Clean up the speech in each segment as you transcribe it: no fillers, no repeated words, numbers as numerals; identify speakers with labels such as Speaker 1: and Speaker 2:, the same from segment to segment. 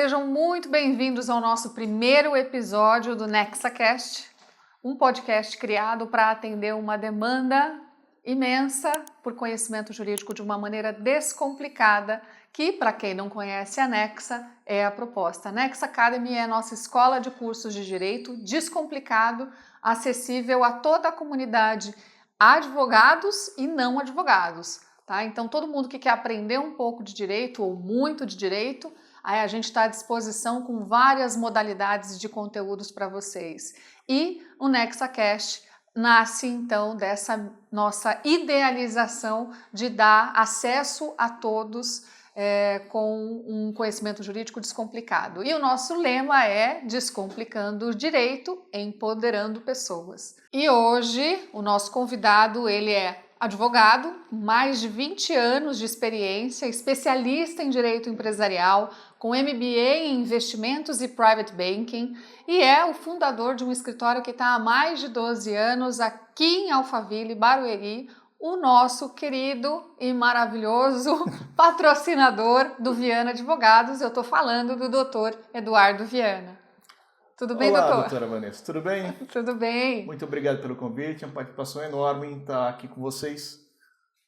Speaker 1: sejam muito bem-vindos ao nosso primeiro episódio do NexaCast, um podcast criado para atender uma demanda imensa por conhecimento jurídico de uma maneira descomplicada, que, para quem não conhece a Nexa, é a proposta. A Nexa Academy é a nossa escola de cursos de direito descomplicado, acessível a toda a comunidade, advogados e não advogados. Tá? Então, todo mundo que quer aprender um pouco de direito ou muito de direito, aí a gente está à disposição com várias modalidades de conteúdos para vocês. E o NexaCast nasce, então, dessa nossa idealização de dar acesso a todos com um conhecimento jurídico descomplicado. E o nosso lema é Descomplicando o Direito, Empoderando Pessoas. E hoje, o nosso convidado, ele é advogado, mais de 20 anos de experiência, especialista em direito empresarial, com MBA em investimentos e private banking, e é o fundador de um escritório que está há mais de 12 anos aqui em Alphaville, Barueri, o nosso querido e maravilhoso patrocinador do Viana Advogados. Eu estou falando do Dr. Eduardo Viana. Tudo bem,
Speaker 2: Olá,
Speaker 1: doutor?
Speaker 2: doutora Vanessa, tudo bem?
Speaker 1: Tudo bem.
Speaker 2: Muito obrigado pelo convite, é uma participação enorme em estar aqui com vocês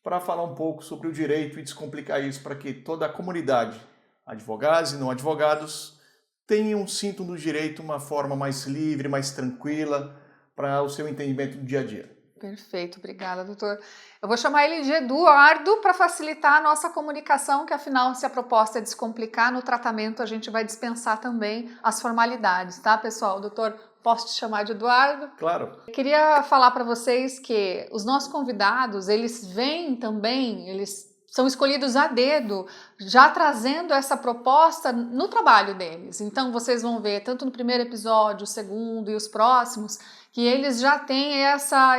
Speaker 2: para falar um pouco sobre o direito e descomplicar isso para que toda a comunidade, advogados e não advogados, tenham, sintam do direito uma forma mais livre, mais tranquila para o seu entendimento do dia a dia.
Speaker 1: Perfeito, obrigada, doutor. Eu vou chamar ele de Eduardo para facilitar a nossa comunicação, que afinal, se a proposta é descomplicar, no tratamento a gente vai dispensar também as formalidades, tá, pessoal? Doutor, posso te chamar de Eduardo?
Speaker 2: Claro.
Speaker 1: Eu queria falar para vocês que os nossos convidados, eles vêm também, eles são escolhidos a dedo, já trazendo essa proposta no trabalho deles. Então, vocês vão ver, tanto no primeiro episódio, o segundo e os próximos, que eles já têm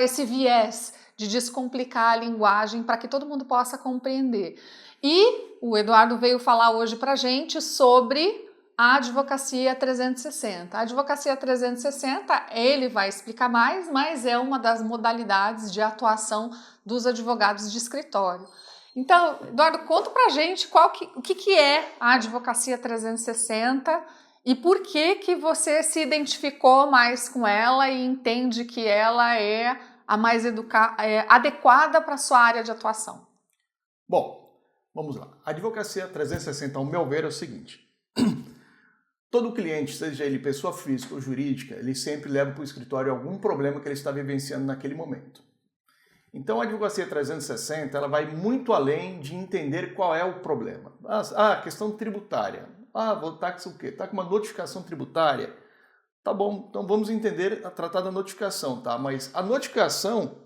Speaker 1: esse viés de descomplicar a linguagem para que todo mundo possa compreender. E o Eduardo veio falar hoje para a gente sobre a Advocacia 360. A Advocacia 360, ele vai explicar mais, mas é uma das modalidades de atuação dos advogados de escritório. Então, Eduardo, conta pra gente o que é a Advocacia 360 e por que você se identificou mais com ela e entende que ela é a mais adequada para a sua área de atuação.
Speaker 2: Bom, vamos lá. A Advocacia 360, ao meu ver, é o seguinte. Todo cliente, seja ele pessoa física ou jurídica, ele sempre leva para o escritório algum problema que ele está vivenciando naquele momento. Então a Advocacia 360 ela vai muito além de entender qual é o problema. Questão tributária. Vou estar com o quê? Está com uma notificação tributária? Tá bom, então vamos tratar da notificação, tá? Mas a notificação,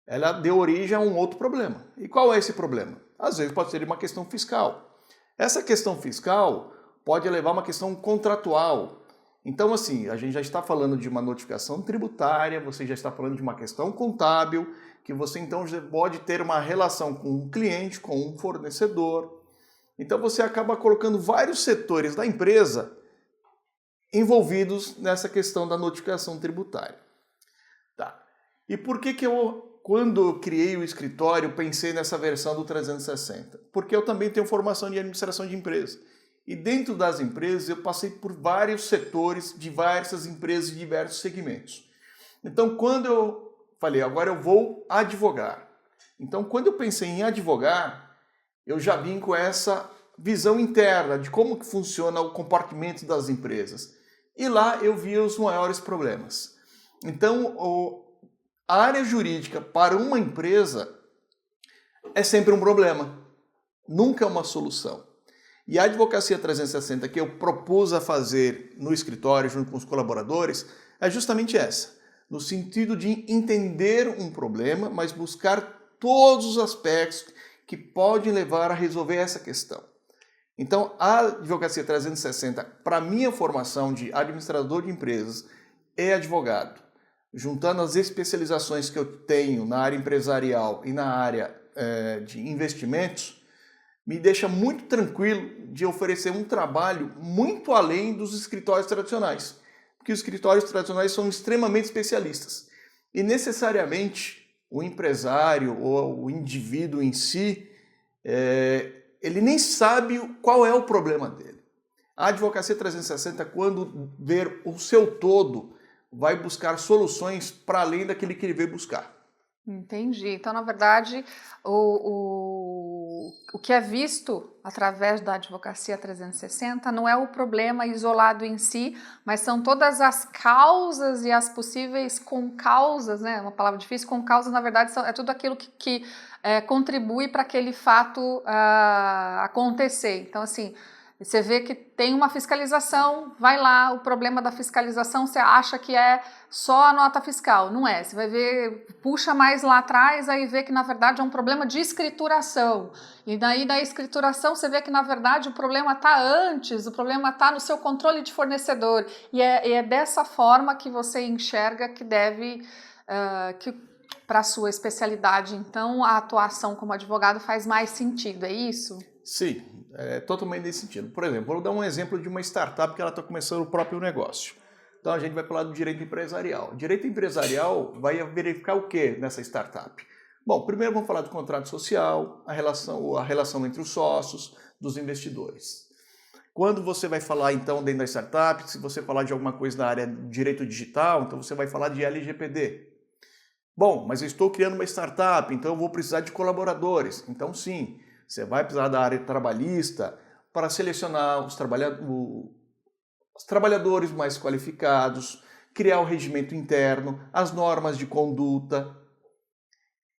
Speaker 2: ela deu origem a um outro problema. E qual é esse problema? Às vezes pode ser uma questão fiscal. Essa questão fiscal pode levar a uma questão contratual. Então, assim, a gente já está falando de uma notificação tributária, você já está falando de uma questão contábil, que você então já pode ter uma relação com um cliente, com um fornecedor. Então você acaba colocando vários setores da empresa envolvidos nessa questão da notificação tributária. Tá. E por que eu, quando eu criei o escritório, pensei nessa versão do 360? Porque eu também tenho formação de administração de empresa. E dentro das empresas eu passei por vários setores, diversas empresas de diversos segmentos. Então quando eu falei, agora eu vou advogar. Então quando eu pensei em advogar, eu já vim com essa visão interna de como que funciona o comportamento das empresas. E lá eu vi os maiores problemas. Então a área jurídica para uma empresa é sempre um problema, nunca é uma solução. E a Advocacia 360 que eu propus a fazer no escritório junto com os colaboradores é justamente essa, no sentido de entender um problema, mas buscar todos os aspectos que podem levar a resolver essa questão. Então, a Advocacia 360, para minha formação de administrador de empresas e advogado, juntando as especializações que eu tenho na área empresarial e na área de investimentos, me deixa muito tranquilo de oferecer um trabalho muito além dos escritórios tradicionais. Porque os escritórios tradicionais são extremamente especialistas. E necessariamente o empresário ou o indivíduo em si, ele nem sabe qual é o problema dele. A advocacia 360, quando ver o seu todo, vai buscar soluções para além daquele que ele veio buscar.
Speaker 1: Entendi. Então, na verdade, o que é visto através da advocacia 360 não é o problema isolado em si, mas são todas as causas e as possíveis concausas, né? Uma palavra difícil, concausa, na verdade, é tudo aquilo que contribui para aquele fato acontecer. Então, assim, você vê que tem uma fiscalização, vai lá, o problema da fiscalização você acha que é só a nota fiscal, não é, você vai ver, puxa mais lá atrás, aí vê que na verdade é um problema de escrituração, e daí da escrituração você vê que na verdade o problema está antes, o problema está no seu controle de fornecedor, e é dessa forma que você enxerga que deve, para a sua especialidade, então a atuação como advogado faz mais sentido, é isso?
Speaker 2: Sim, é totalmente nesse sentido. Por exemplo, vou dar um exemplo de uma startup que ela está começando o próprio negócio. Então a gente vai falar do direito empresarial. O direito empresarial vai verificar o que nessa startup? Bom, primeiro vamos falar do contrato social, a relação entre os sócios, dos investidores. Quando você vai falar então dentro da startup, se você falar de alguma coisa na área de direito digital, então você vai falar de LGPD. Bom, mas eu estou criando uma startup, então eu vou precisar de colaboradores. Então sim, você vai precisar da área trabalhista para selecionar os trabalhadores mais qualificados, criar o regimento interno, as normas de conduta.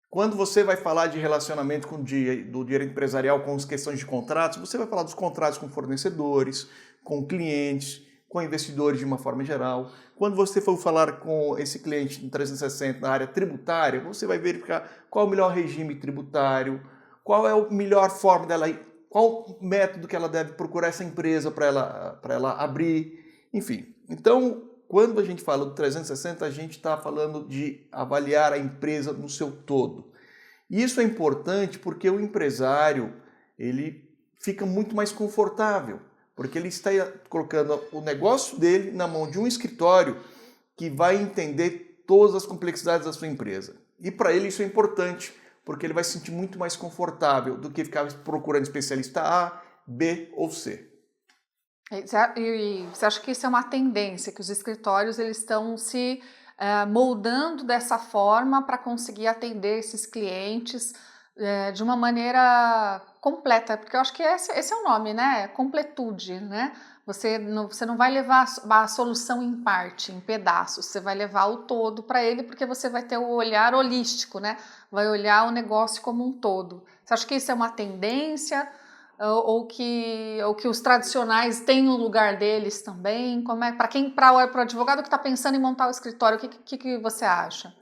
Speaker 2: Quando você vai falar de relacionamento do direito empresarial com as questões de contratos, você vai falar dos contratos com fornecedores, com clientes, com investidores de uma forma geral. Quando você for falar com esse cliente em 360 na área tributária, você vai verificar qual é o melhor regime tributário, qual é a melhor forma dela, qual o método que ela deve procurar essa empresa para ela abrir, enfim. Então, quando a gente fala do 360, a gente está falando de avaliar a empresa no seu todo. E isso é importante porque o empresário ele fica muito mais confortável, porque ele está colocando o negócio dele na mão de um escritório que vai entender todas as complexidades da sua empresa. E para ele isso é importante, porque ele vai se sentir muito mais confortável do que ficar procurando especialista A, B ou C.
Speaker 1: E você acha que isso é uma tendência, que os escritórios eles estão se moldando dessa forma para conseguir atender esses clientes de uma maneira completa, porque eu acho que esse é o nome, né? Completude, né? Você não vai levar a solução em parte, em pedaços, você vai levar o todo para ele, porque você vai ter o olhar holístico, né? Vai olhar o negócio como um todo. Você acha que isso é uma tendência ou que os tradicionais têm o lugar deles também? Como é para o advogado que está pensando em montar o escritório, o que você acha?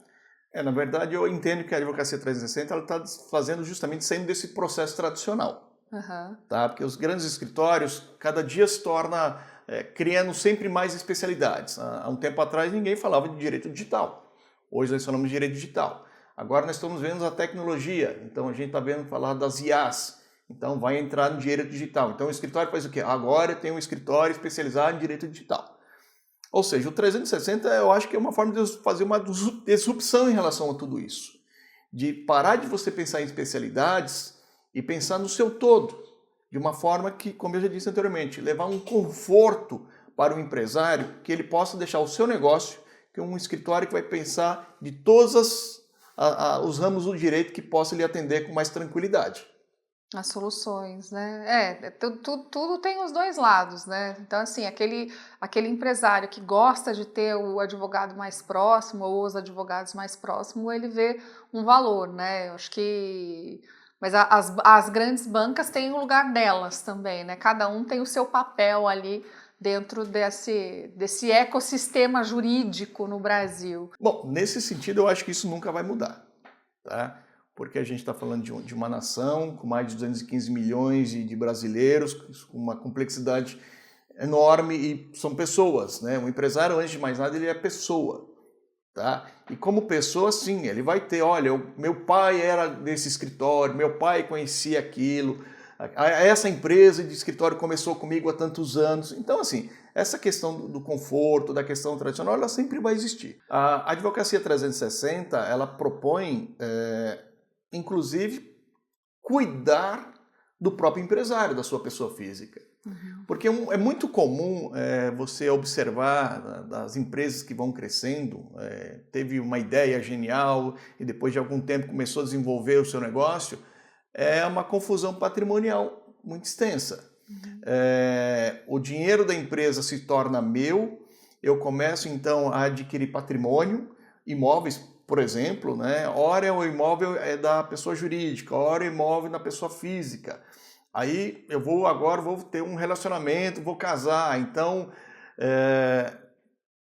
Speaker 2: Na verdade, eu entendo que a advocacia 360 está fazendo justamente saindo desse processo tradicional.
Speaker 1: Uhum.
Speaker 2: Tá? Porque os grandes escritórios, cada dia se torna criando sempre mais especialidades. Há um tempo atrás ninguém falava de direito digital. Hoje nós falamos de direito digital. Agora nós estamos vendo a tecnologia, então a gente está vendo falar das IAs. Então vai entrar no direito digital. Então o escritório faz o quê? Agora tem um escritório especializado em direito digital. Ou seja, o 360 eu acho que é uma forma de fazer uma disrupção em relação a tudo isso. De parar de você pensar em especialidades e pensar no seu todo. De uma forma que, como eu já disse anteriormente, levar um conforto para o empresário que ele possa deixar o seu negócio, que é um escritório que vai pensar de todos os ramos do direito que possa lhe atender com mais tranquilidade.
Speaker 1: As soluções, né? Tudo tem os dois lados, né? Então, assim, aquele empresário que gosta de ter o advogado mais próximo ou os advogados mais próximos, ele vê um valor, né? Eu acho que... Mas as grandes bancas têm o lugar delas também, né? Cada um tem o seu papel ali dentro desse ecossistema jurídico no Brasil.
Speaker 2: Bom, nesse sentido, eu acho que isso nunca vai mudar, tá? Porque a gente está falando de uma nação com mais de 215 milhões de brasileiros, com uma complexidade enorme e são pessoas, né? O empresário, antes de mais nada, ele é pessoa, tá? E como pessoa, sim, ele vai ter, olha, meu pai era desse escritório, meu pai conhecia aquilo, essa empresa de escritório começou comigo há tantos anos. Então, assim, essa questão do conforto, da questão tradicional, ela sempre vai existir. A advocacia 360, ela propõe... inclusive, cuidar do próprio empresário, da sua pessoa física. Porque é muito comum você observar das empresas que vão crescendo, teve uma ideia genial e depois de algum tempo começou a desenvolver o seu negócio, é uma confusão patrimonial muito extensa. O dinheiro da empresa se torna meu, eu começo então a adquirir patrimônio, imóveis, por exemplo, né? Ora o imóvel é da pessoa jurídica, ora o imóvel é da pessoa física. Aí eu vou ter um relacionamento, vou casar, então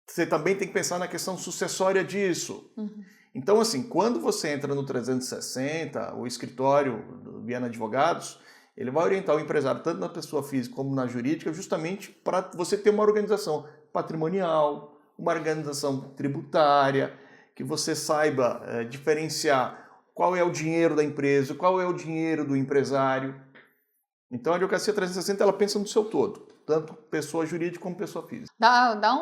Speaker 2: você também tem que pensar na questão sucessória disso. Então, assim, quando você entra no 360, o escritório do Viana Advogados, ele vai orientar o empresário tanto na pessoa física como na jurídica, justamente para você ter uma organização patrimonial, uma organização tributária, que você saiba diferenciar qual é o dinheiro da empresa, qual é o dinheiro do empresário. Então a advocacia 360 ela pensa no seu todo, tanto pessoa jurídica como pessoa física.
Speaker 1: Dá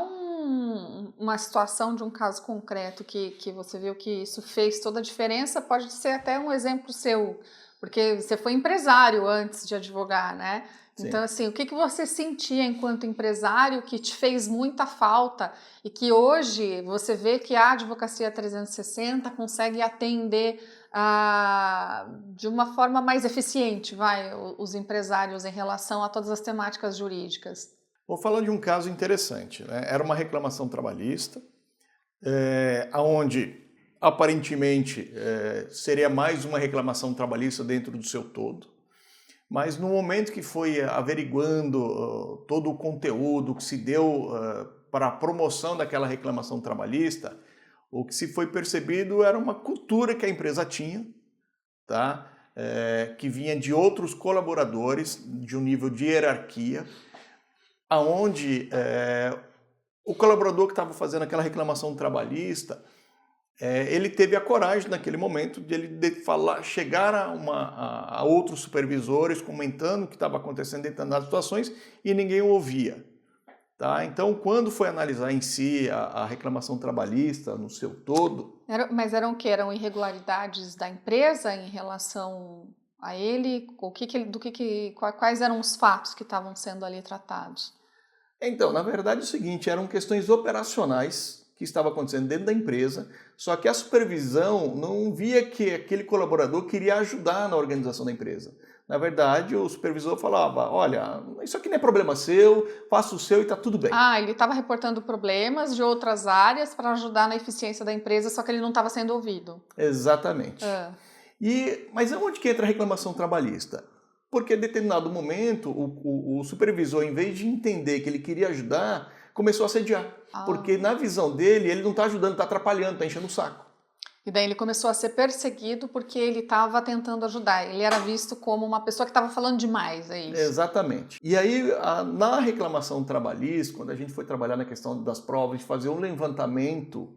Speaker 1: uma situação de um caso concreto que você viu que isso fez toda a diferença, pode ser até um exemplo seu, porque você foi empresário antes de advogar, né?
Speaker 2: Sim.
Speaker 1: Então, assim, o que você sentia enquanto empresário que te fez muita falta e que hoje você vê que a advocacia 360 consegue atender de uma forma mais eficiente, os empresários em relação a todas as temáticas jurídicas?
Speaker 2: Vou falar de um caso interessante, né? Era uma reclamação trabalhista, onde aparentemente seria mais uma reclamação trabalhista dentro do seu todo, mas no momento que foi averiguando todo o conteúdo que se deu para a promoção daquela reclamação trabalhista, o que se foi percebido era uma cultura que a empresa tinha, tá? Que vinha de outros colaboradores, de um nível de hierarquia, onde o colaborador que estava fazendo aquela reclamação trabalhista, ele teve a coragem naquele momento de ele chegar a outros supervisores comentando o que estava acontecendo dentro das situações e ninguém o ouvia. Tá? Então, quando foi analisar em si a reclamação trabalhista no seu todo...
Speaker 1: Mas eram o quê? Eram irregularidades da empresa em relação a ele? Quais eram os fatos que estavam sendo ali tratados?
Speaker 2: Então, na verdade é o seguinte, eram questões operacionais que estavam acontecendo dentro da empresa, só que a supervisão não via que aquele colaborador queria ajudar na organização da empresa. Na verdade, o supervisor falava, olha, isso aqui não é problema seu, faça o seu e está tudo bem.
Speaker 1: Ele estava reportando problemas de outras áreas para ajudar na eficiência da empresa, só que ele não estava sendo ouvido.
Speaker 2: Exatamente. Mas onde que entra a reclamação trabalhista? Porque em determinado momento, o supervisor, em vez de entender que ele queria ajudar, começou a assediar. Porque na visão dele, ele não está ajudando, está atrapalhando, está enchendo o saco.
Speaker 1: E daí ele começou a ser perseguido porque ele estava tentando ajudar. Ele era visto como uma pessoa que estava falando demais, é isso?
Speaker 2: Exatamente. E aí, na reclamação trabalhista, quando a gente foi trabalhar na questão das provas, de fazer um levantamento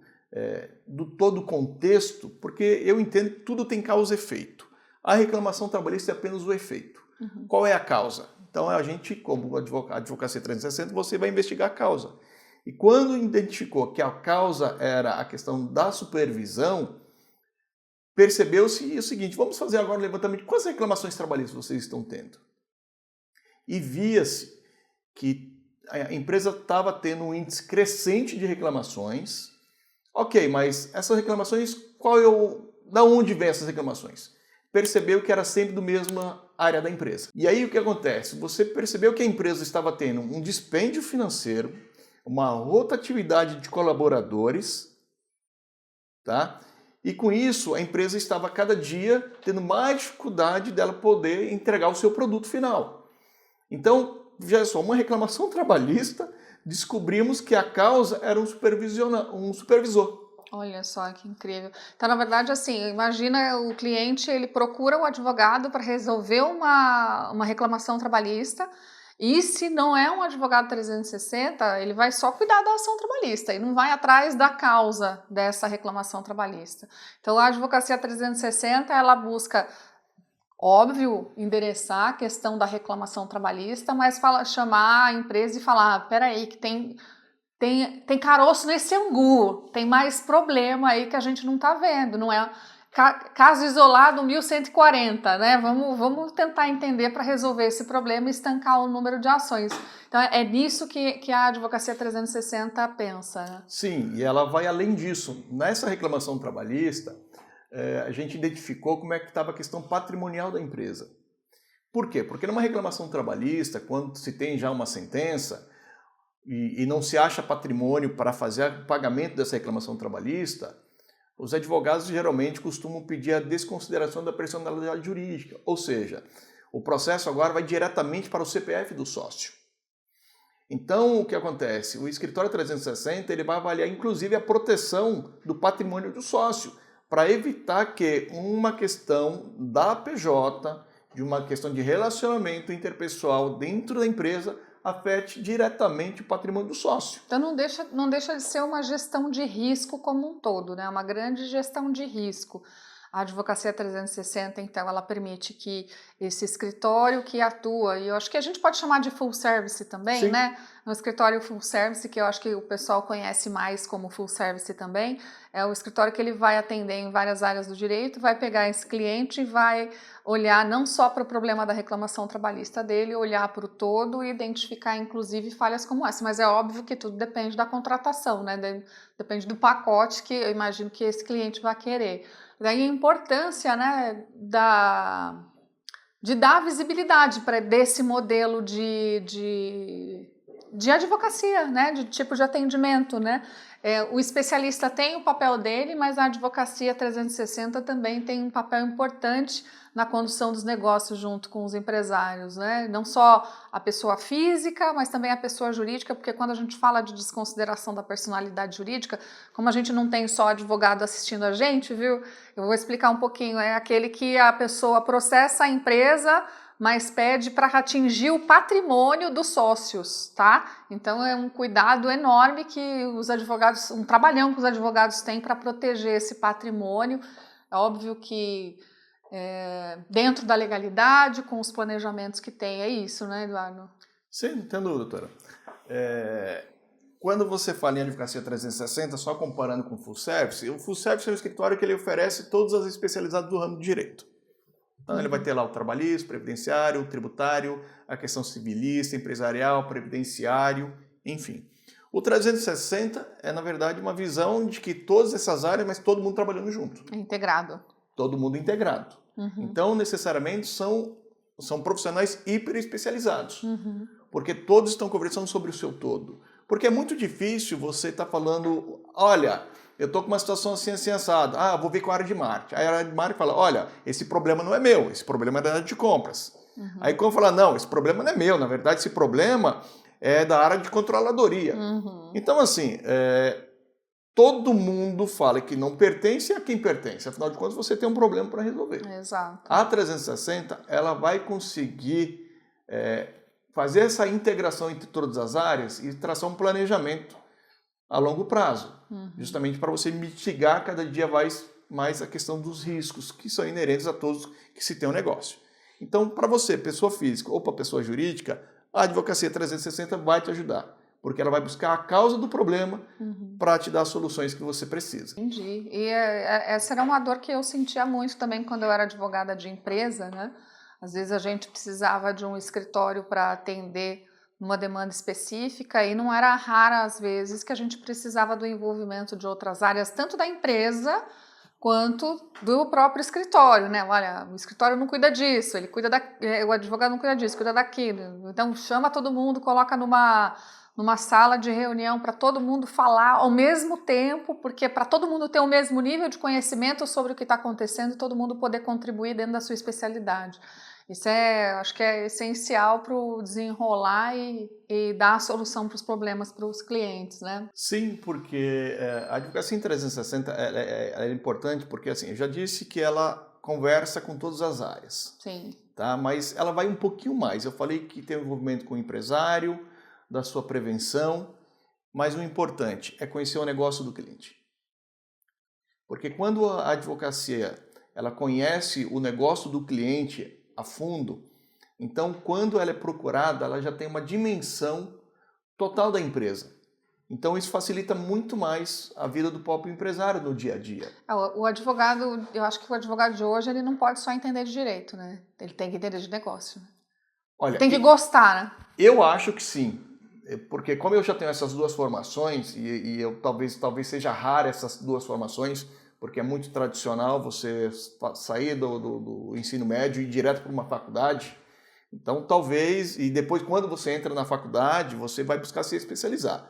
Speaker 2: do todo o contexto, porque eu entendo que tudo tem causa e efeito. A reclamação trabalhista é apenas o efeito. Qual é a causa? Então a gente, como advocacia 360, você vai investigar a causa. E quando identificou que a causa era a questão da supervisão, percebeu-se o seguinte, vamos fazer agora um levantamento de quantas reclamações trabalhistas vocês estão tendo. E via-se que a empresa estava tendo um índice crescente de reclamações. Ok, mas essas reclamações, da onde vêm essas reclamações? Percebeu que era sempre do mesma área da empresa. E aí o que acontece? Você percebeu que a empresa estava tendo um dispêndio financeiro, uma rotatividade de colaboradores, tá? E com isso a empresa estava cada dia tendo mais dificuldade dela poder entregar o seu produto final. Então, já é só uma reclamação trabalhista, descobrimos que a causa era um supervisor.
Speaker 1: Olha só que incrível. Então, na verdade, assim, imagina o cliente, ele procura o advogado para resolver uma reclamação trabalhista e se não é um advogado 360, ele vai só cuidar da ação trabalhista e não vai atrás da causa dessa reclamação trabalhista. Então, a advocacia 360, ela busca, óbvio, endereçar a questão da reclamação trabalhista, mas chamar a empresa e falar, peraí, que tem caroço nesse angu, tem mais problema aí que a gente não está vendo, não é? caso isolado 1140, né? Vamos tentar entender para resolver esse problema e estancar o número de ações. Então é nisso que a Advocacia 360 pensa. Né?
Speaker 2: Sim, e ela vai além disso. Nessa reclamação trabalhista, a gente identificou como é que estava a questão patrimonial da empresa. Por quê? Porque numa reclamação trabalhista, quando se tem já uma sentença e não se acha patrimônio para fazer o pagamento dessa reclamação trabalhista, os advogados geralmente costumam pedir a desconsideração da personalidade jurídica, ou seja, o processo agora vai diretamente para o CPF do sócio. Então, o que acontece? O escritório 360 ele vai avaliar inclusive a proteção do patrimônio do sócio, para evitar que uma questão da PJ, de uma questão de relacionamento interpessoal dentro da empresa, afete diretamente o patrimônio do sócio.
Speaker 1: Então não deixa de ser uma gestão de risco como um todo, né? Uma grande gestão de risco. A Advocacia 360, então, ela permite que esse escritório que atua, e eu acho que a gente pode chamar de full service também,
Speaker 2: Sim.
Speaker 1: né? Um escritório full service, que eu acho que o pessoal conhece mais como full service também, é o escritório que ele vai atender em várias áreas do direito, vai pegar esse cliente e vai olhar não só para o problema da reclamação trabalhista dele, olhar para o todo e identificar, inclusive, falhas como essa. Mas é óbvio que tudo depende da contratação, né? Depende do pacote que eu imagino que esse cliente vai querer. Daí a importância, né, de dar visibilidade para desse modelo de advocacia, né, de tipo de atendimento, né? O especialista tem o papel dele, mas a Advocacia 360 também tem um papel importante na condução dos negócios junto com os empresários, né? Não só a pessoa física, mas também a pessoa jurídica, porque quando a gente fala de desconsideração da personalidade jurídica, como a gente não tem só advogado assistindo a gente, viu? Eu vou explicar um pouquinho, é aquele que a pessoa processa a empresa, mas pede para atingir o patrimônio dos sócios, tá? Então é um cuidado enorme que os advogados, um trabalhão que os advogados têm para proteger esse patrimônio. É óbvio que dentro da legalidade, com os planejamentos que tem, é isso, né, Eduardo?
Speaker 2: Sim, entendo, doutora. Quando você fala em Advocacia 360, só comparando com o Full Service, o Full Service é um escritório que ele oferece todas as especialidades do ramo do direito. Então ele vai ter lá o trabalhista, o previdenciário, o tributário, a questão civilista, empresarial, previdenciário, enfim. O 360 é, na verdade, uma visão de que todas essas áreas, mas todo mundo trabalhando junto.
Speaker 1: É integrado.
Speaker 2: Todo mundo integrado.
Speaker 1: Uhum.
Speaker 2: Então, necessariamente, são profissionais hiper especializados.
Speaker 1: Uhum.
Speaker 2: Porque todos estão conversando sobre o seu todo. Porque é muito difícil você estar falando, olha, eu estou com uma situação assim, assim, assada. Vou ver com a área de marketing. Aí a área de marketing fala, olha, esse problema não é meu, esse problema é da área de compras. Uhum. Aí quando fala, não, esse problema não é meu, na verdade esse problema é da área de controladoria. Uhum. Então, assim, todo mundo fala que não pertence a quem pertence. Afinal de contas, você tem um problema para resolver.
Speaker 1: Exato.
Speaker 2: A 360, ela vai conseguir fazer essa integração entre todas as áreas e traçar um planejamento a longo prazo, justamente para você mitigar cada dia mais a questão dos riscos que são inerentes a todos que se tem um negócio. Então, para você, pessoa física ou para pessoa jurídica, a Advocacia 360 vai te ajudar, porque ela vai buscar a causa do problema para te dar as soluções que você precisa.
Speaker 1: Entendi. E essa era uma dor que eu sentia muito também quando eu era advogada de empresa, né? Às vezes a gente precisava de um escritório para atender uma demanda específica e não era rara às vezes que a gente precisava do envolvimento de outras áreas, tanto da empresa quanto do próprio escritório, né? Olha, o escritório não cuida disso, o advogado não cuida disso, cuida daquilo. Então chama todo mundo, coloca numa sala de reunião para todo mundo falar ao mesmo tempo, porque para todo mundo ter o mesmo nível de conhecimento sobre o que está acontecendo e todo mundo poder contribuir dentro da sua especialidade. Isso acho que é essencial para o desenrolar e dar a solução para os problemas para os clientes, né?
Speaker 2: Sim, porque a Advocacia em 360 é importante porque, assim, eu já disse que ela conversa com todas as áreas.
Speaker 1: Sim.
Speaker 2: Tá? Mas ela vai um pouquinho mais. Eu falei que tem um envolvimento com o empresário, da sua prevenção, mas o importante é conhecer o negócio do cliente. Porque quando a advocacia ela conhece o negócio do cliente a fundo, então quando ela é procurada, ela já tem uma dimensão total da empresa. Então isso facilita muito mais a vida do próprio empresário no dia a dia.
Speaker 1: O advogado, eu acho que o advogado de hoje, ele não pode só entender de direito, né? Ele tem que entender de negócio.
Speaker 2: Olha,
Speaker 1: tem que gostar, né?
Speaker 2: Eu acho que sim, porque como eu já tenho essas duas formações, e eu talvez seja rara essas duas formações, porque é muito tradicional você sair do ensino médio e ir direto para uma faculdade. Então talvez, e depois quando você entra na faculdade, você vai buscar se especializar.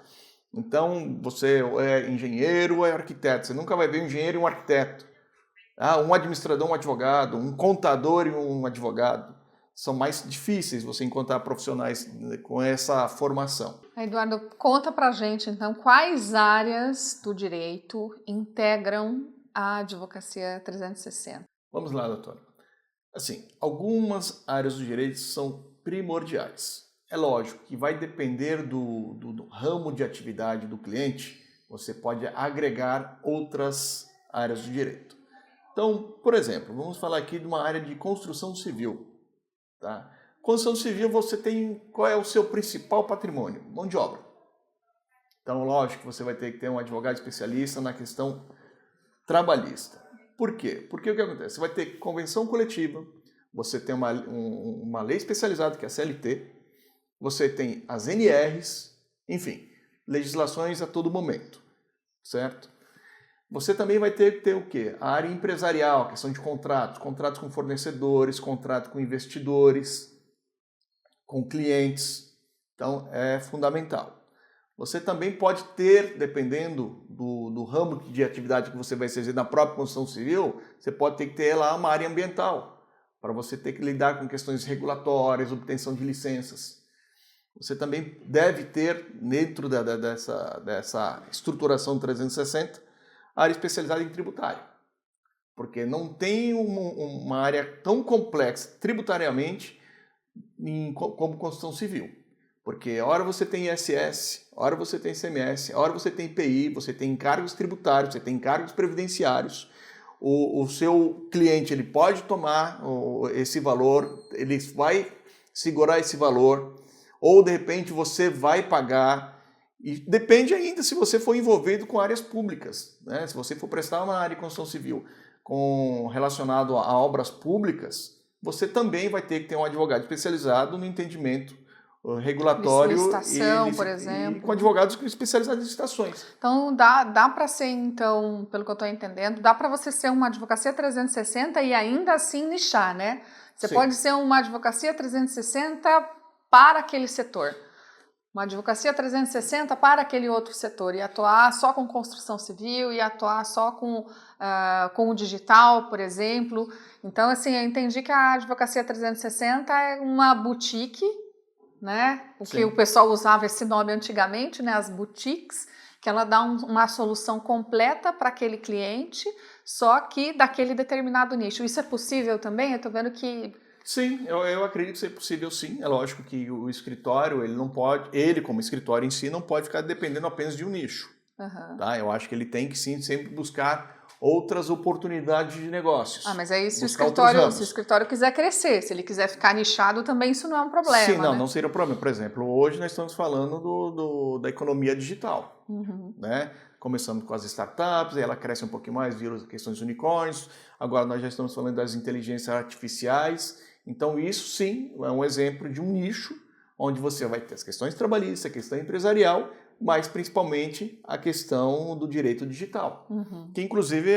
Speaker 2: Então você é engenheiro ou é arquiteto, você nunca vai ver um engenheiro e um arquiteto. Um administrador, um advogado, um contador e um advogado. São mais difíceis você encontrar profissionais com essa formação.
Speaker 1: Eduardo, conta pra gente, então, quais áreas do direito integram a Advocacia 360?
Speaker 2: Vamos lá, doutora. Assim, algumas áreas do direito são primordiais. É lógico que vai depender do ramo de atividade do cliente, você pode agregar outras áreas do direito. Então, por exemplo, vamos falar aqui de uma área de construção civil. Tá? Construção civil, você tem qual é o seu principal patrimônio? Mão de obra. Então, lógico que você vai ter que ter um advogado especialista na questão trabalhista. Por quê? Porque o que acontece? Você vai ter convenção coletiva, você tem uma lei especializada, que é a CLT, você tem as NRs, enfim, legislações a todo momento, certo? Você também vai ter que ter o quê? A área empresarial, a questão de contratos com fornecedores, contrato com investidores, com clientes. Então, é fundamental. Você também pode ter, dependendo do ramo de atividade que você vai exercer na própria construção civil, você pode ter que ter lá uma área ambiental, para você ter que lidar com questões regulatórias, obtenção de licenças. Você também deve ter, dentro dessa estruturação 360, área especializada em tributário, porque não tem uma área tão complexa tributariamente como construção civil, porque a hora você tem ISS, a hora você tem ICMS, a hora você tem IPI, você tem encargos tributários, você tem encargos previdenciários, o seu cliente ele pode tomar esse valor, ele vai segurar esse valor, ou de repente você vai pagar. E depende ainda se você for envolvido com áreas públicas, né? Se você for prestar uma área de construção civil relacionado a obras públicas, você também vai ter que ter um advogado especializado no entendimento regulatório
Speaker 1: licitação, por exemplo.
Speaker 2: E com advogados especializados em licitações.
Speaker 1: Então, dá para ser, então, pelo que eu estou entendendo, dá para você ser uma advocacia 360 e ainda assim nichar, né? Você pode ser uma advocacia 360 para aquele setor. Uma advocacia 360 para aquele outro setor e atuar só com construção civil e atuar só com o digital, por exemplo. Então, assim, eu entendi que a advocacia 360 é uma boutique, né? Que o pessoal usava esse nome antigamente, né? As boutiques, que ela dá uma solução completa para aquele cliente, só que daquele determinado nicho. Isso é possível também? Eu estou vendo que...
Speaker 2: Sim, eu acredito ser possível sim. É lógico que o escritório, ele como escritório em si, não pode ficar dependendo apenas de um nicho.
Speaker 1: Uhum.
Speaker 2: Tá? Eu acho que ele tem que sim sempre buscar outras oportunidades de negócios.
Speaker 1: Mas aí se o escritório quiser crescer, se ele quiser ficar nichado também, isso não é um problema.
Speaker 2: Sim,
Speaker 1: não,
Speaker 2: né? Não seria um problema. Por exemplo, hoje nós estamos falando da economia digital.
Speaker 1: Uhum.
Speaker 2: Né? Começando com as startups, aí ela cresce um pouquinho mais, vira as questões de unicórnios. Agora nós já estamos falando das inteligências artificiais. Então isso sim é um exemplo de um nicho onde você vai ter as questões trabalhistas, a questão empresarial, mas principalmente a questão do direito digital.
Speaker 1: Uhum.
Speaker 2: Que inclusive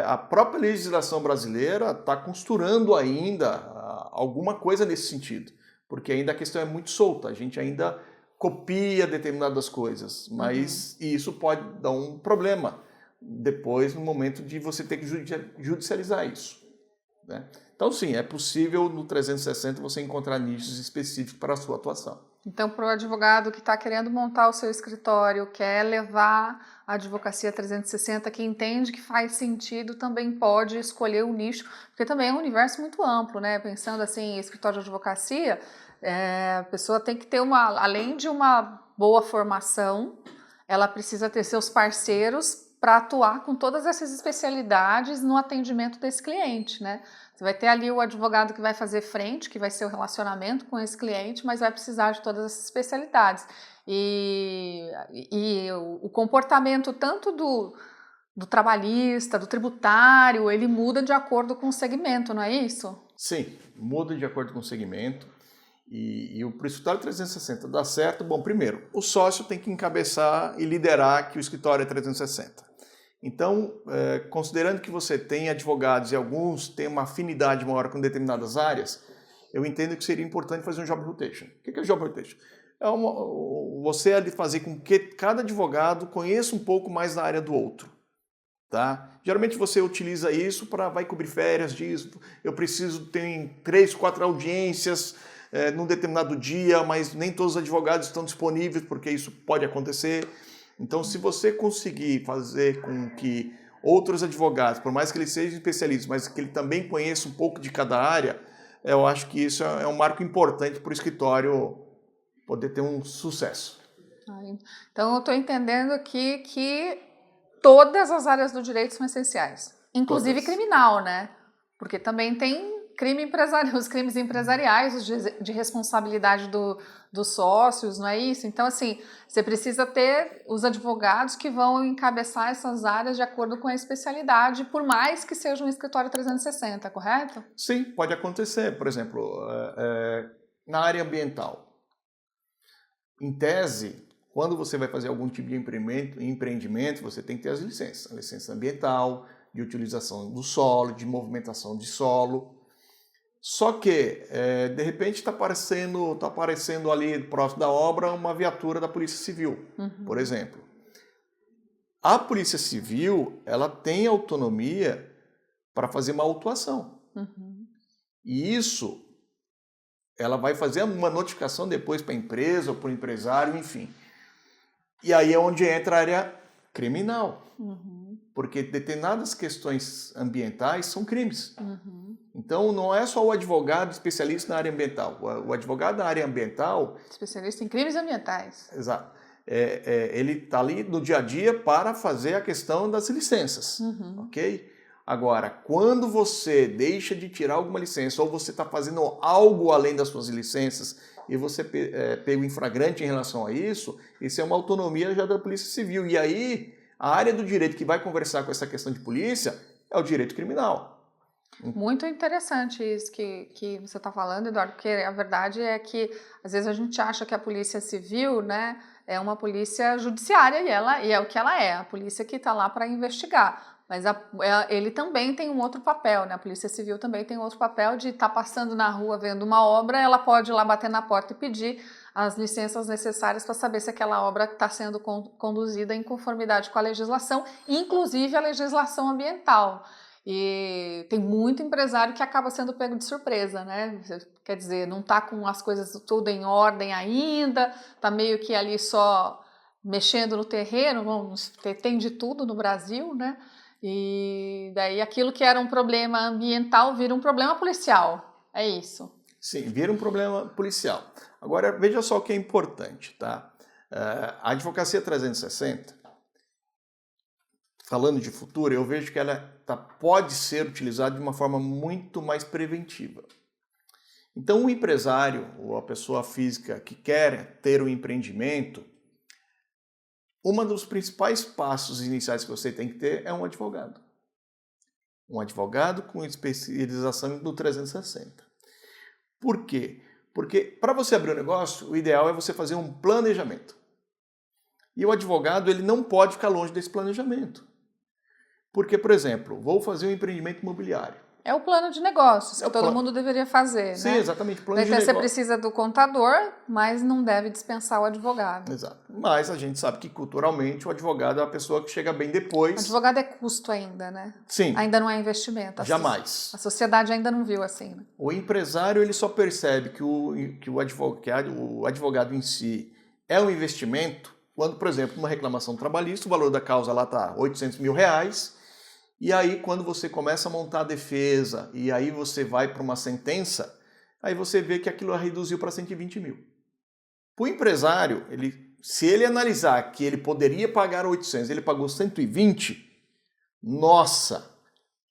Speaker 2: a própria legislação brasileira está costurando ainda alguma coisa nesse sentido, porque ainda a questão é muito solta, a gente ainda copia determinadas coisas, mas isso pode dar um problema depois no momento de você ter que judicializar isso, né? Então, sim, é possível no 360 você encontrar nichos específicos para a sua atuação.
Speaker 1: Então, para o advogado que está querendo montar o seu escritório, quer levar a advocacia 360, que entende que faz sentido, também pode escolher o nicho, porque também é um universo muito amplo, né? Pensando assim, escritório de advocacia, a pessoa tem que ter além de uma boa formação, ela precisa ter seus parceiros para atuar com todas essas especialidades no atendimento desse cliente, né? Você vai ter ali o advogado que vai fazer frente, que vai ser o relacionamento com esse cliente, mas vai precisar de todas essas especialidades. E o comportamento tanto do trabalhista, do tributário, ele muda de acordo com o segmento, não é isso?
Speaker 2: Sim, muda de acordo com o segmento. E o escritório 360 dá certo, bom, primeiro, o sócio tem que encabeçar e liderar que o escritório é 360. Então, considerando que você tem advogados e alguns têm uma afinidade maior com determinadas áreas, eu entendo que seria importante fazer um job rotation. O que é job rotation? Você ali fazer com que cada advogado conheça um pouco mais da área do outro. Tá? Geralmente você utiliza isso para vai cobrir férias, diz, eu preciso ter 3, 4 audiências num determinado dia, mas nem todos os advogados estão disponíveis, porque isso pode acontecer. Então, se você conseguir fazer com que outros advogados, por mais que eles sejam especialistas, mas que ele também conheça um pouco de cada área, eu acho que isso é um marco importante para o escritório poder ter um sucesso.
Speaker 1: Então, eu estou entendendo aqui que todas as áreas do direito são essenciais, inclusive
Speaker 2: Todas.
Speaker 1: Criminal, né? Porque também tem os crimes empresariais, os de responsabilidade dos sócios, não é isso? Então, assim, você precisa ter os advogados que vão encabeçar essas áreas de acordo com a especialidade, por mais que seja um escritório 360, correto?
Speaker 2: Sim, pode acontecer. Por exemplo, na área ambiental. Em tese, quando você vai fazer algum tipo de empreendimento, você tem que ter as licenças. A licença ambiental, de utilização do solo, de movimentação de solo. Só que, de repente, está aparecendo ali próximo da obra uma viatura da Polícia Civil, por exemplo. A Polícia Civil, ela tem autonomia para fazer uma autuação. E isso, ela vai fazer uma notificação depois para a empresa ou para o empresário, enfim. E aí é onde entra a área criminal. Porque determinadas questões ambientais são crimes. Então, não é só o advogado especialista na área ambiental. O advogado da área ambiental...
Speaker 1: Especialista em crimes ambientais.
Speaker 2: Exato. Ele está ali no dia a dia para fazer a questão das licenças. Ok? Agora, quando você deixa de tirar alguma licença ou você está fazendo algo além das suas licenças e você pega em flagrante em relação a isso, isso é uma autonomia já da Polícia Civil. E aí, a área do direito que vai conversar com essa questão de polícia é o direito criminal.
Speaker 1: Muito interessante isso que você está falando, Eduardo, porque a verdade é que às vezes a gente acha que a Polícia Civil, né, é uma polícia judiciária e é o que ela é, a polícia que está lá para investigar. Mas ele também tem um outro papel, né? A Polícia Civil também tem outro papel de estar passando na rua vendo uma obra, ela pode ir lá bater na porta e pedir as licenças necessárias para saber se aquela obra está sendo conduzida em conformidade com a legislação, inclusive a legislação ambiental. E tem muito empresário que acaba sendo pego de surpresa, né? Quer dizer, não está com as coisas tudo em ordem ainda, está meio que ali só mexendo no terreno, tem de tudo no Brasil, né? E daí aquilo que era um problema ambiental vira um problema policial, é isso?
Speaker 2: Sim, vira um problema policial. Agora, veja só o que é importante, tá? A Advocacia 360, falando de futuro, eu vejo que ela pode ser utilizada de uma forma muito mais preventiva. Então, o empresário ou a pessoa física que quer ter um empreendimento, um dos principais passos iniciais que você tem que ter é um advogado. Um advogado com especialização do 360. Por quê? Porque para você abrir um negócio, o ideal é você fazer um planejamento. E o advogado ele não pode ficar longe desse planejamento. Porque, por exemplo, vou fazer um empreendimento imobiliário.
Speaker 1: É o plano de negócios que todo mundo deveria fazer,
Speaker 2: Sim,
Speaker 1: né?
Speaker 2: exatamente. Plano de
Speaker 1: então
Speaker 2: negócio.
Speaker 1: Você precisa do contador, mas não deve dispensar o advogado.
Speaker 2: Exato. Mas a gente sabe que culturalmente o advogado é a pessoa que chega bem depois.
Speaker 1: O advogado é custo ainda, né?
Speaker 2: Sim.
Speaker 1: Ainda não é investimento.
Speaker 2: Jamais.
Speaker 1: A sociedade ainda não viu assim, né?
Speaker 2: O empresário ele só percebe que o advogado em si é um investimento quando, por exemplo, uma reclamação trabalhista, o valor da causa lá está R$800 mil, e aí quando você começa a montar a defesa e aí você vai para uma sentença, aí você vê que aquilo reduziu para 120 mil. Para o empresário, ele se ele analisar que ele poderia pagar 800, ele pagou 120, nossa,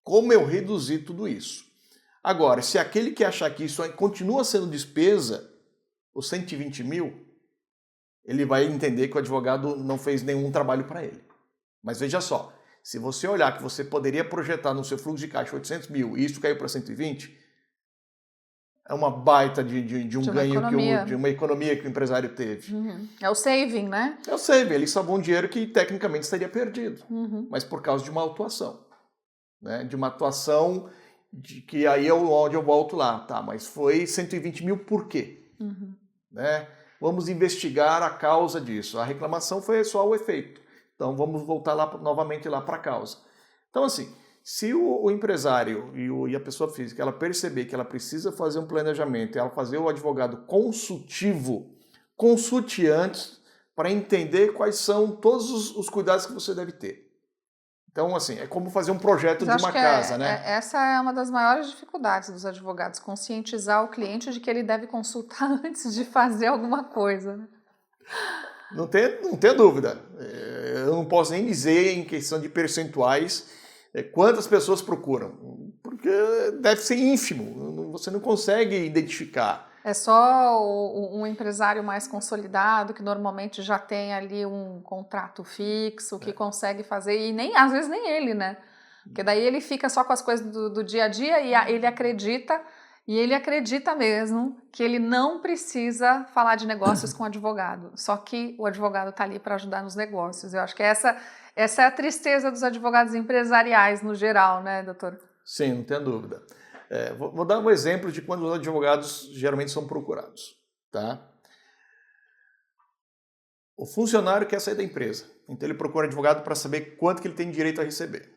Speaker 2: como eu reduzi tudo isso. Agora, se aquele que achar que isso continua sendo despesa, os 120 mil, ele vai entender que o advogado não fez nenhum trabalho para ele. Mas veja só, se você olhar que você poderia projetar no seu fluxo de caixa 800 mil e isso caiu para 120, é uma baita de um ganho, de uma economia que o empresário teve.
Speaker 1: É o saving, né?
Speaker 2: É o saving, ele salvou um dinheiro que tecnicamente estaria perdido, mas por causa de uma atuação. Né? De uma atuação que aí é onde eu volto lá, tá? Mas foi 120 mil por quê? Né? Vamos investigar a causa disso. A reclamação foi só o efeito. Então vamos voltar lá novamente lá para a causa. Então assim, se o empresário e a pessoa física ela perceber que ela precisa fazer um planejamento, ela fazer o advogado consultivo, consulte antes para entender quais são todos os cuidados que você deve ter. Então, assim, é como fazer um projeto de uma casa, né?
Speaker 1: Essa é uma das maiores dificuldades dos advogados, conscientizar o cliente de que ele deve consultar antes de fazer alguma coisa. Né?
Speaker 2: Não tem dúvida. Eu não posso nem dizer em questão de percentuais quantas pessoas procuram, porque deve ser ínfimo, você não consegue identificar.
Speaker 1: É só um empresário mais consolidado, que normalmente já tem ali um contrato fixo, que consegue fazer, e às vezes nem ele, né? Porque daí ele fica só com as coisas do dia a dia e ele acredita mesmo que ele não precisa falar de negócios com o advogado, só que o advogado está ali para ajudar nos negócios. Eu acho que essa é a tristeza dos advogados empresariais no geral, né, doutor?
Speaker 2: Sim, não tem dúvida. Vou dar um exemplo de quando os advogados geralmente são procurados. Tá? O funcionário quer sair da empresa, então ele procura um advogado para saber quanto que ele tem direito a receber.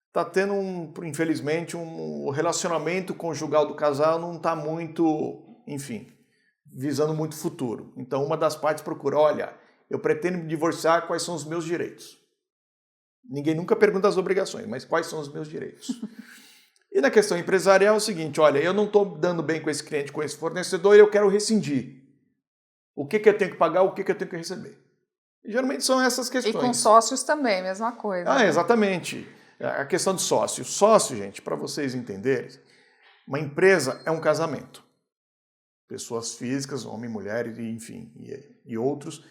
Speaker 2: Está tendo, infelizmente, um relacionamento conjugal do casal não está muito, enfim, visando muito futuro. Então uma das partes procura, olha, eu pretendo me divorciar, quais são os meus direitos? Ninguém nunca pergunta as obrigações, mas quais são os meus direitos? E na questão empresarial é o seguinte, olha, eu não estou dando bem com esse cliente, com esse fornecedor, e eu quero rescindir. O que eu tenho que pagar, o que eu tenho que receber? E, geralmente são essas questões.
Speaker 1: E com sócios também, mesma coisa.
Speaker 2: Ah, exatamente. A questão de sócio. Sócio, gente, para vocês entenderem, uma empresa é um casamento. Pessoas físicas, homem, mulher, enfim, e outros,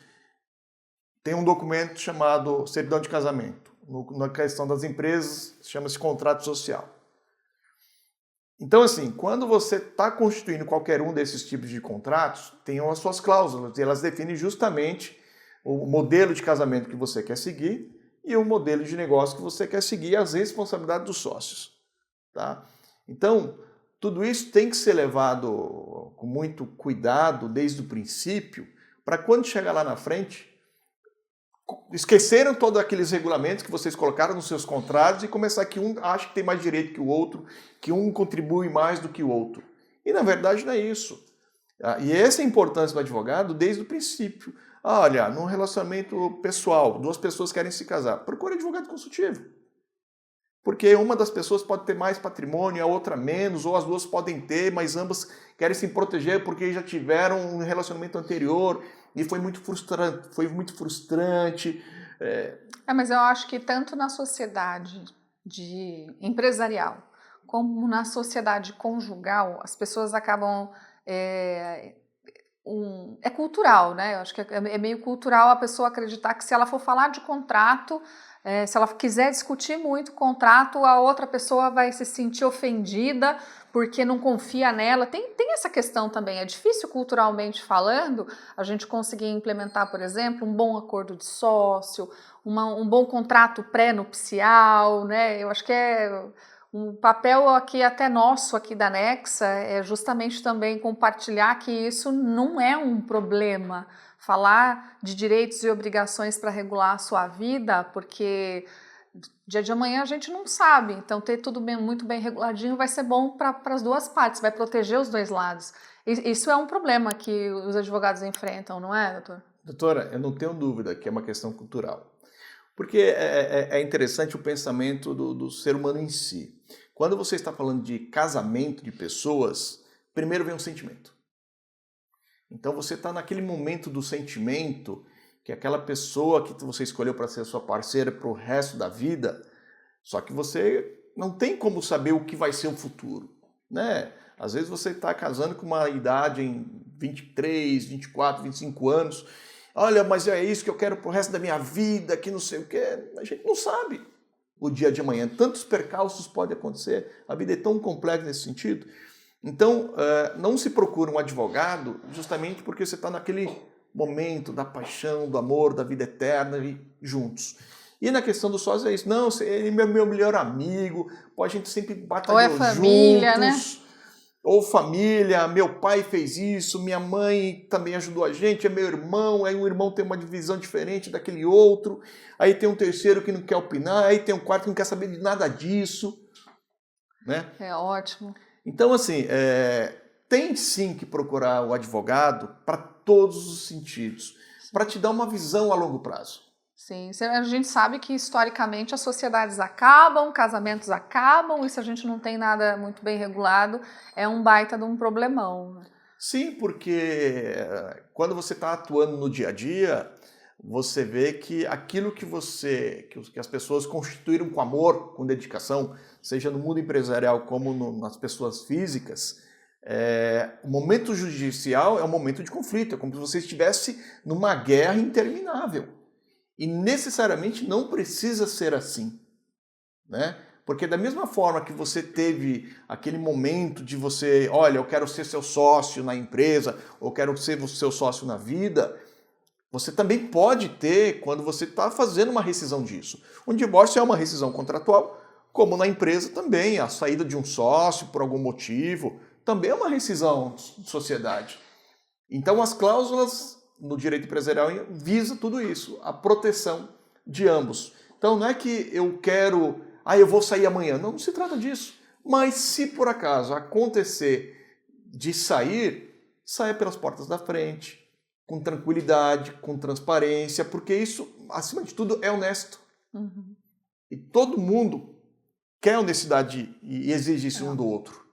Speaker 2: tem um documento chamado certidão de casamento. Na questão das empresas, chama-se contrato social. Então, assim, quando você está constituindo qualquer um desses tipos de contratos, tem as suas cláusulas, e elas definem justamente o modelo de casamento que você quer seguir e o modelo de negócio que você quer seguir e as responsabilidades dos sócios. Tá? Então, tudo isso tem que ser levado com muito cuidado desde o princípio, para quando chegar lá na frente, esqueceram todos aqueles regulamentos que vocês colocaram nos seus contratos e começar que um acha que tem mais direito que o outro, que um contribui mais do que o outro. E na verdade não é isso. E essa é a importância do advogado desde o princípio. Olha, num relacionamento pessoal, duas pessoas querem se casar, procure advogado consultivo. Porque uma das pessoas pode ter mais patrimônio, a outra menos, ou as duas podem ter, mas ambas querem se proteger porque já tiveram um relacionamento anterior e foi muito frustrante.
Speaker 1: Mas eu acho que tanto na sociedade empresarial como na sociedade conjugal, as pessoas acabam... É cultural, né? Eu acho que é meio cultural a pessoa acreditar que se ela for falar de contrato, se ela quiser discutir muito o contrato, a outra pessoa vai se sentir ofendida porque não confia nela. Tem essa questão também. É difícil, culturalmente falando, a gente conseguir implementar, por exemplo, um bom acordo de sócio, um bom contrato pré-nupcial, né? Eu acho que um papel aqui até nosso aqui da Nexa é justamente também compartilhar que isso não é um problema, falar de direitos e obrigações para regular a sua vida, porque dia de amanhã a gente não sabe, então ter tudo muito bem reguladinho vai ser bom para as duas partes, vai proteger os dois lados. Isso é um problema que os advogados enfrentam, não é, doutor?
Speaker 2: Doutora, eu não tenho dúvida que é uma questão cultural. Porque é interessante o pensamento do ser humano em si. Quando você está falando de casamento de pessoas, primeiro vem um sentimento. Então você está naquele momento do sentimento que aquela pessoa que você escolheu para ser sua parceira para o resto da vida, só que você não tem como saber o que vai ser o futuro, né? Às vezes você está casando com uma idade em 23, 24, 25 anos, olha, mas é isso que eu quero pro resto da minha vida, que não sei o quê. A gente não sabe o dia de amanhã. Tantos percalços podem acontecer, a vida é tão complexa nesse sentido. Então, não se procura um advogado justamente porque você está naquele momento da paixão, do amor, da vida eterna e juntos. E na questão do sócio é isso. Não, ele é meu melhor amigo, a gente sempre batalhou
Speaker 1: Ou é família,
Speaker 2: juntos. Né? Ou família, meu pai fez isso, minha mãe também ajudou a gente, é meu irmão, aí um irmão tem uma divisão diferente daquele outro, aí tem um terceiro que não quer opinar, aí tem um quarto que não quer saber de nada disso. Né?
Speaker 1: É ótimo.
Speaker 2: Então, assim, tem sim que procurar o advogado para todos os sentidos, para te dar uma visão a longo prazo.
Speaker 1: Sim, a gente sabe que historicamente as sociedades acabam, casamentos acabam, e se a gente não tem nada muito bem regulado, é um baita de um problemão.
Speaker 2: Sim, porque quando você está atuando no dia a dia, você vê que aquilo que as pessoas constituíram com amor, com dedicação, seja no mundo empresarial como nas pessoas físicas, o momento judicial é um momento de conflito, é como se você estivesse numa guerra interminável. E necessariamente não precisa ser assim, né? Porque da mesma forma que você teve aquele momento de você, olha, eu quero ser seu sócio na empresa, ou quero ser seu sócio na vida, você também pode ter quando você está fazendo uma rescisão disso. Um divórcio é uma rescisão contratual, como na empresa também, a saída de um sócio por algum motivo, também é uma rescisão de sociedade. Então as cláusulas no direito empresarial visa tudo isso, a proteção de ambos. Então não é que eu quero, eu vou sair amanhã. Não se trata disso. Mas se por acaso acontecer de sair, saia pelas portas da frente, com tranquilidade, com transparência, porque isso, acima de tudo, é honesto.
Speaker 1: Uhum.
Speaker 2: E todo mundo quer honestidade e exige isso um do outro.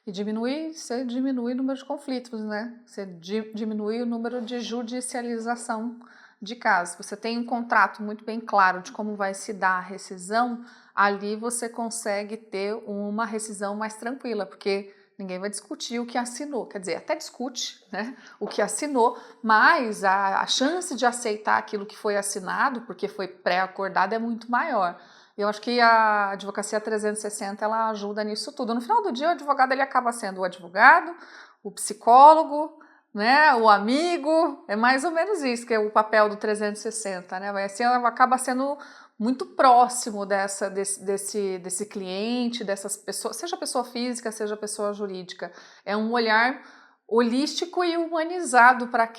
Speaker 1: E você diminui o número de conflitos, né? Você diminui o número de judicialização de casos. Você tem um contrato muito bem claro de como vai se dar a rescisão, ali você consegue ter uma rescisão mais tranquila, porque ninguém vai discutir o que assinou. Quer dizer, até discute, né, o que assinou, mas a chance de aceitar aquilo que foi assinado, porque foi pré-acordado, é muito maior. Eu acho que a Advocacia 360 ela ajuda nisso tudo. No final do dia, o advogado ele acaba sendo o advogado, o psicólogo, né, o amigo, é mais ou menos isso que é o papel do 360, né? Assim, ela acaba sendo muito próximo desse cliente, dessas pessoas, seja pessoa física, seja pessoa jurídica. É um olhar holístico e humanizado para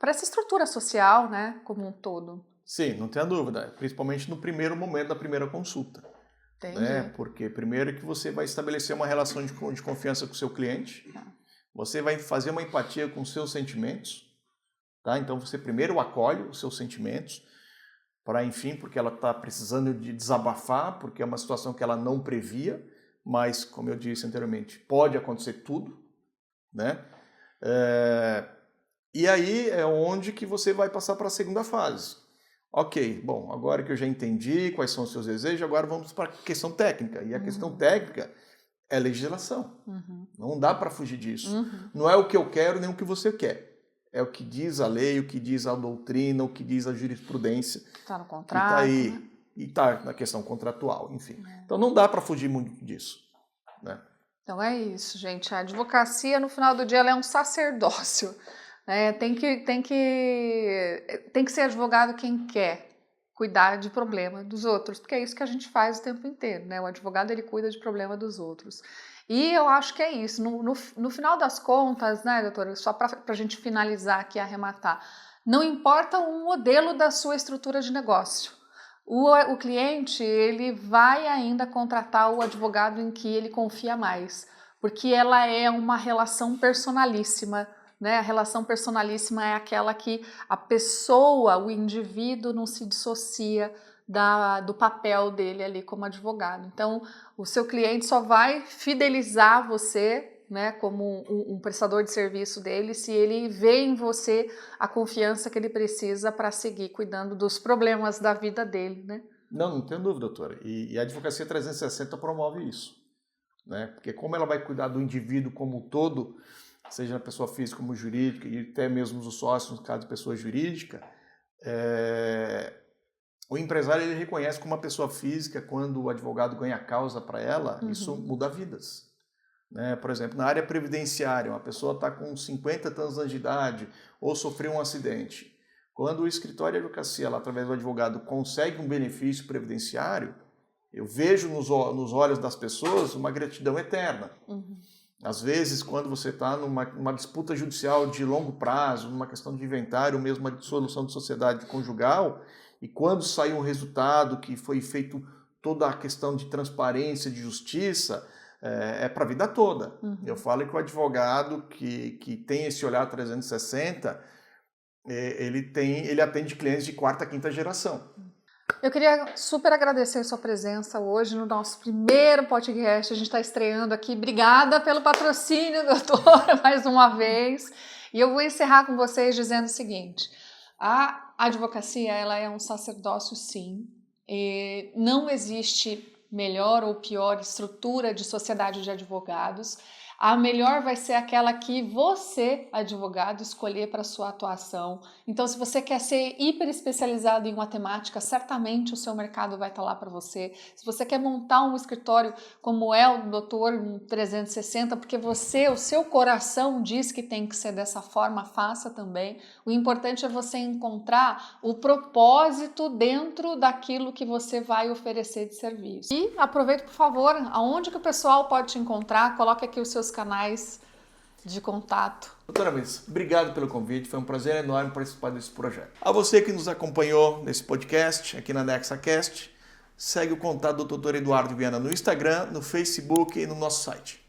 Speaker 1: essa estrutura social, né, como um todo.
Speaker 2: Sim, não tenha dúvida, principalmente no primeiro momento da primeira consulta.
Speaker 1: Entendi.
Speaker 2: Né? Porque primeiro que você vai estabelecer uma relação de confiança com o seu cliente, você vai fazer uma empatia com os seus sentimentos, tá? Então você primeiro acolhe os seus sentimentos, porque ela está precisando de desabafar, porque é uma situação que ela não previa, mas, como eu disse anteriormente, pode acontecer tudo, né? E aí é onde que você vai passar para a segunda fase. Ok, bom, agora que eu já entendi quais são os seus desejos, agora vamos para a questão técnica. E a questão técnica é legislação. Não dá para fugir disso. Não é o que eu quero nem o que você quer. É o que diz a lei, o que diz a doutrina, o que diz a jurisprudência.
Speaker 1: Está no contrato.
Speaker 2: Está aí. Né? E está na questão contratual, enfim. Então não dá para fugir muito disso. Né?
Speaker 1: Então é isso, gente. A advocacia, no final do dia, ela é um sacerdócio. Tem que ser advogado quem quer cuidar de problema dos outros, porque é isso que a gente faz o tempo inteiro, né? O advogado ele cuida de problema dos outros. E eu acho que é isso. No final das contas, né, doutora, só para a gente finalizar aqui e arrematar, não importa o modelo da sua estrutura de negócio. O cliente ele vai ainda contratar o advogado em que ele confia mais, porque ela é uma relação personalíssima. Né? A relação personalíssima é aquela que a pessoa, o indivíduo, não se dissocia do papel dele ali como advogado. Então, o seu cliente só vai fidelizar você né, como um prestador de serviço dele, se ele vê em você a confiança que ele precisa para seguir cuidando dos problemas da vida dele, né?
Speaker 2: Não tenho dúvida, doutora. E a Advocacia 360 promove isso, né? Porque como ela vai cuidar do indivíduo como um todo, seja na pessoa física como jurídica, e até mesmo os sócios, no caso de pessoa jurídica, o empresário ele reconhece como uma pessoa física quando o advogado ganha causa para ela, isso muda vidas. Né? Por exemplo, na área previdenciária, uma pessoa está com 50 anos de idade ou sofreu um acidente. Quando o escritório de advocacia, lá, através do advogado, consegue um benefício previdenciário, eu vejo nos olhos das pessoas uma gratidão eterna. Às vezes, quando você está numa disputa judicial de longo prazo, numa questão de inventário, mesmo uma dissolução de sociedade conjugal, e quando sai um resultado que foi feito toda a questão de transparência, de justiça, é para a vida toda. Eu falo que o advogado que tem esse olhar 360, ele atende clientes de quarta, quinta geração.
Speaker 1: Eu queria super agradecer a sua presença hoje no nosso primeiro podcast. A gente está estreando aqui. Obrigada pelo patrocínio, doutora, mais uma vez. E eu vou encerrar com vocês dizendo o seguinte. A advocacia, ela é um sacerdócio, sim. E não existe melhor ou pior estrutura de sociedade de advogados. A melhor vai ser aquela que você, advogado, escolher para sua atuação. Então, se você quer ser hiper especializado em matemática, certamente o seu mercado vai estar lá para você. Se você quer montar um escritório como é o Doutor 360, porque o seu coração diz que tem que ser dessa forma, faça também. O importante é você encontrar o propósito dentro daquilo que você vai oferecer de serviço. E aproveita, por favor, aonde que o pessoal pode te encontrar, coloque aqui os seus canais de contato.
Speaker 2: Doutora Miss, obrigado pelo convite, foi um prazer enorme participar desse projeto. A você que nos acompanhou nesse podcast, aqui na NexaCast, segue o contato do Dr. Eduardo Viana no Instagram, no Facebook e no nosso site.